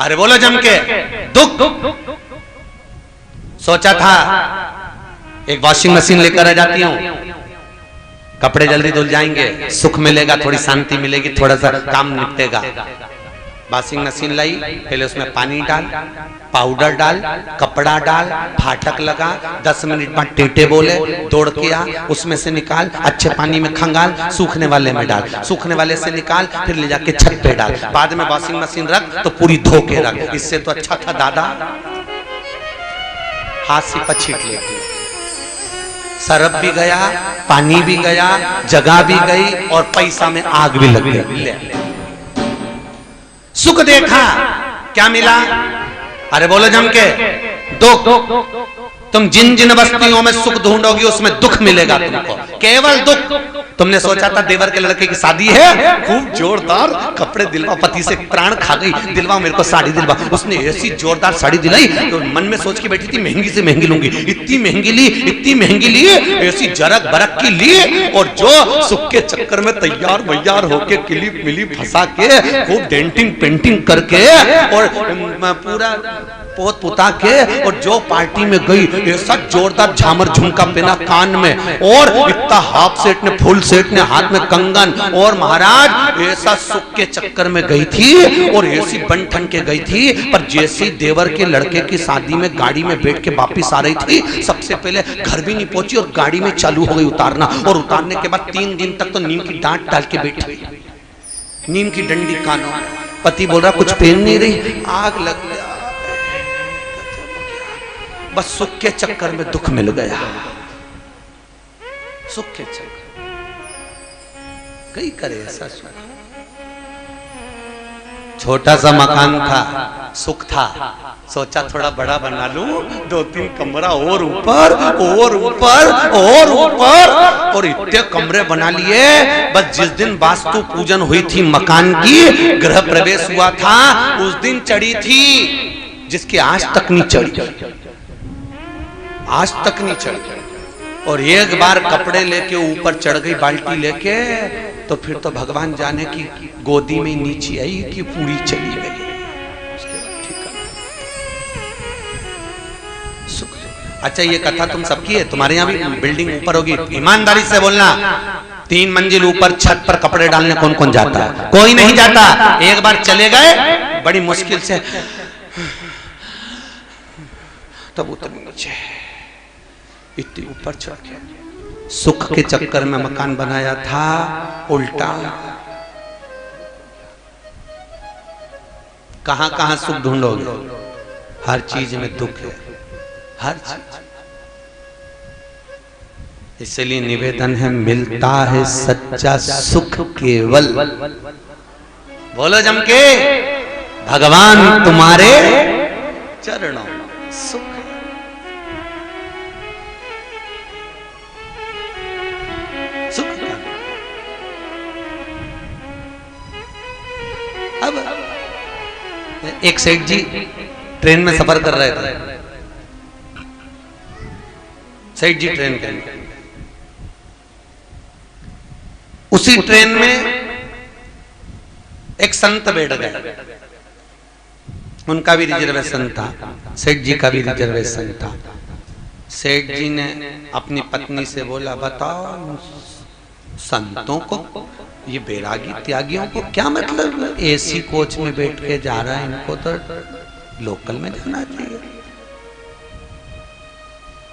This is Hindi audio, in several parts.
अरे बोलो जम के, दुख। सोचा था एक वॉशिंग मशीन लेकर आ जाती हूं, कपड़े जल्दी धुल जाएंगे, सुख मिलेगा, थोड़ी शांति मिलेगी, थोड़ा सा काम निपटेगा। वॉशिंग मशीन लाई, पहले उसमें पानी डाल, पाउडर डाल, कपड़ा डाल, फाटक लगा, 10 मिनट बाद टेटे बोले, दौड़ के आ, उसमें से निकाल, अच्छे पानी में खंगाल, सूखने वाले में डाल, सूखने वाले से निकाल, फिर ले जाके छत पे डाल, बाद में वॉशिंग मशीन रख तो पूरी धो के रख। इससे तो अच्छा था दादा हाथ से पछीट लेती, सरफ भी गया, पानी भी गया, जगह भी गई और पैसा में आग भी लग गई। सुख देखा, क्या मिला? अरे बोलो जम के, दुख। तुम जिन जिन वस्तुओं में सुख ढूंढोगी उसमें दुख मिलेगा तुमको, केवल दुख। तुमने सोचा था देवर के लड़के की शादी है, खूब जोरदार कपड़े दिलवा, पति से प्राण खा गई, दिलवा मेरे को साड़ी दिलवा। उसने ऐसी जोरदार साड़ी दिलाई तो मन में सोच के बैठी थी महंगी से महंगी लूंगी, इतनी महंगी ली, इतनी महंगी ली, ऐसी जरक बरक की ली, और जो सुख के चक्कर में तैयार वैयार होके किलिप मिली फंसा के खूब डेंटिंग पेंटिंग करके और पूरा पोत पुता के, और जो पार्टी में गई ऐसा जोरदार झामर झुमका पहना कान में, और इतना हाफ सेट ने, फुल सेट ने, हाथ में कंगन, और महाराज ऐसा सुख के चक्कर में गई थी और ऐसी बन ठन के गई थी। पर जैसे देवर के लड़के की शादी में गाड़ी में बैठ के वापिस आ रही थी, सबसे पहले घर भी नहीं पहुंची और गाड़ी में चालू हो गई उतारना, और उतारने के बाद 3 दिन तक तो नीम की डांट डाल के बैठी, नीम की डंडी कानों में। पति बोल रहा कुछ पहन नहीं रही, आग लग गया, बस सुख के चक्कर में दुख मिल गया। सुख के चक्कर कई करे ऐसा। छोटा सा मकान था, सुख था, सोचा थोड़ा बड़ा बना लूं, 2-3 कमरा और ऊपर और ऊपर और ऊपर, और इतने कमरे बना लिए। बस जिस दिन वास्तु पूजन हुई थी मकान की, गृह प्रवेश हुआ था, उस दिन चढ़ी थी जिसकी आज तक नहीं चढ़ी, आज तक नहीं चढ़ी। और एक बार कपड़े लेके ऊपर चढ़ गई बाल्टी लेके, तो फिर तो भगवान जाने की गोदी में नीचे आई कि पूरी चली गई। अच्छा ये कथा तुम सबकी है, तुम्हारे यहाँ भी बिल्डिंग ऊपर होगी, ईमानदारी से बोलना। 3 मंजिल ऊपर छत पर कपड़े डालने कौन कौन जाता है? कोई नहीं जाता। एक बार चले गए बड़ी मुश्किल से तब उतर नीचे, इतनी ऊपर चढ़ के। सुख के चक्कर में मकान बनाया था, उल्टा। कहां कहां सुख ढूंढोगे? हर चीज में दुख है, हर चीज। इसलिए निवेदन है, मिलता है सच्चा सुख केवल, बोलो जम के, भगवान तुम्हारे चरणों सुख। अब एक सेठ जी ट्रेन में सफर कर रहे थे, सेठ जी ट्रेन के अंदर, उसी ट्रेन में एक संत बैठ गए, उनका भी रिजर्वेशन था, सेठ जी का भी रिजर्वेशन था। सेठ जी ने अपनी पत्नी से बोला, बताओ संतों को, ये बैरागी त्यागियों को क्या मतलब एसी कोच में बैठ के जा रहा है, इनको तो लोकल में जाना चाहिए।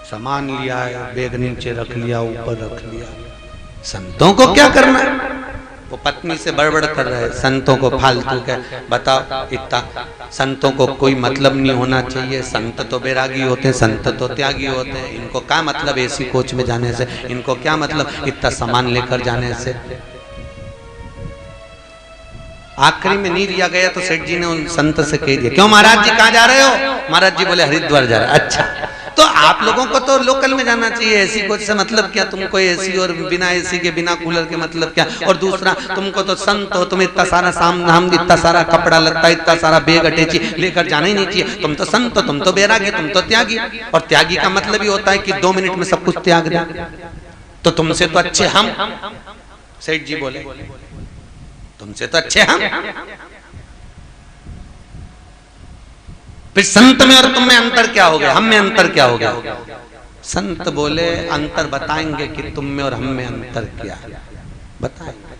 सामान लिया है, बैग नीचे रख लिया, ऊपर रख लिया, संतों को क्या करना है? वो पत्नी से बड़बड़ कर रहे हैं, संतों को फालतू के, बताओ इतना, संतों को कोई मतलब नहीं होना चाहिए, संत तो बैरागी होते हैं, संत तो त्यागी होते हैं, इनको क्या मतलब एसी कोच में जाने से, इनको क्या मतलब इतना सामान लेकर जाने से। आखिरी में नहीं दिया गया तो सेठ जी ने उन संत से कह दिया, क्यों महाराज जी कहाँ जा रहे हो? महाराज जी बोले हरिद्वार जा रहे। अच्छा, तो आप लोगों को तो लोकल में जाना चाहिए, एसी कोच से मतलब क्या? तुमको एसी और बिना एसी के बिना कूलर के मतलब क्या? और दूसरा, तुमको तो संत हो, तुम्हें इतना सारा सामान, इतना सारा कपड़ा लगता है, इतना सारा बैग अटैची लेकर जाना ही नहीं चाहिए। तुम तो संत हो, तुम तो बैरागी, तुम तो त्यागी, और त्यागी का मतलब ही होता है कि 2 मिनट में सब कुछ त्याग दे। तो तुमसे तो अच्छे हम, सेठ जी बोले, तुमसे तो अच्छे हम। फिर संत में और तुम में अंतर क्या हो गया, हम में अंतर क्या हो गया? संत बोले अंतर बताएंगे कि तुम में और हम में अंतर क्या है, बताएंगे।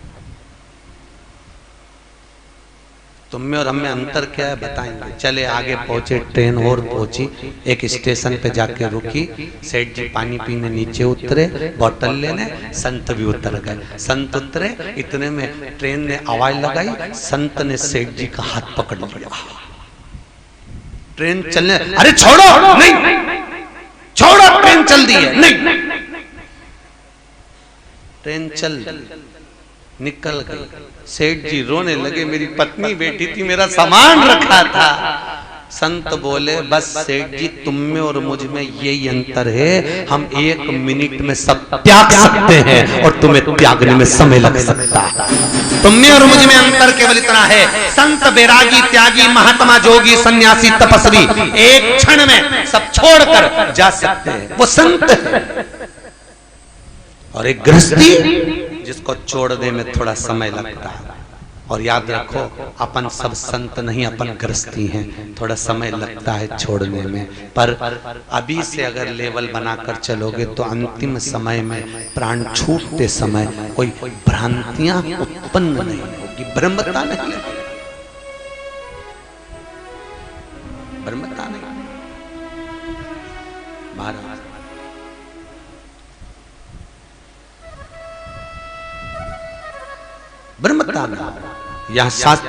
तुम में और हम में अंतर क्या है बताएंगे। चले आगे पहुंचे, ट्रेन और पहुंची, एक स्टेशन पे जाके रुकी, सेठ जी पानी पीने नीचे उतरे, बोतल लेने, संत भी उतर गए। संत उतरे, इतने में ट्रेन ने आवाज लगाई, संत ने सेठ जी का हाथ पकड़ लिया। ट्रेन चलने, अरे छोड़ो, नहीं छोड़ो, ट्रेन चल दी है, नहीं। ट्रेन चल निकल गई। सेठ जी रोने लगे, मेरी पत्नी बैठी थी, मेरा सामान रखा था। संत बोले बस सेठ जी, तुम में और मुझ में यही अंतर है, हम 1 मिनट में सब त्याग सकते हैं और तुम्हें त्यागने में समय लग सकता है। तुम में और मुझ में अंतर केवल इतना है, संत बैरागी त्यागी महात्मा जोगी सन्यासी तपस्वी एक क्षण में सब छोड़कर जा सकते हैं, वो संत है। और एक गृहस्थी जिसको छोड़ने में थोड़ा समय लगता है। और याद रखो, अपन सब संत नहीं, अपन गृहस्थी हैं, थोड़ा समय लगता है छोड़ने में। पर अभी से अगर लेवल बनाकर चलोगे तो अंतिम समय में, प्राण छूटते समय कोई भ्रांतियां उत्पन्न नहीं होगी, ब्रह्मता नहीं लगेगी, ब्रह्मता नहीं। महाराज ब्रह्मता ना, यह शास्त्र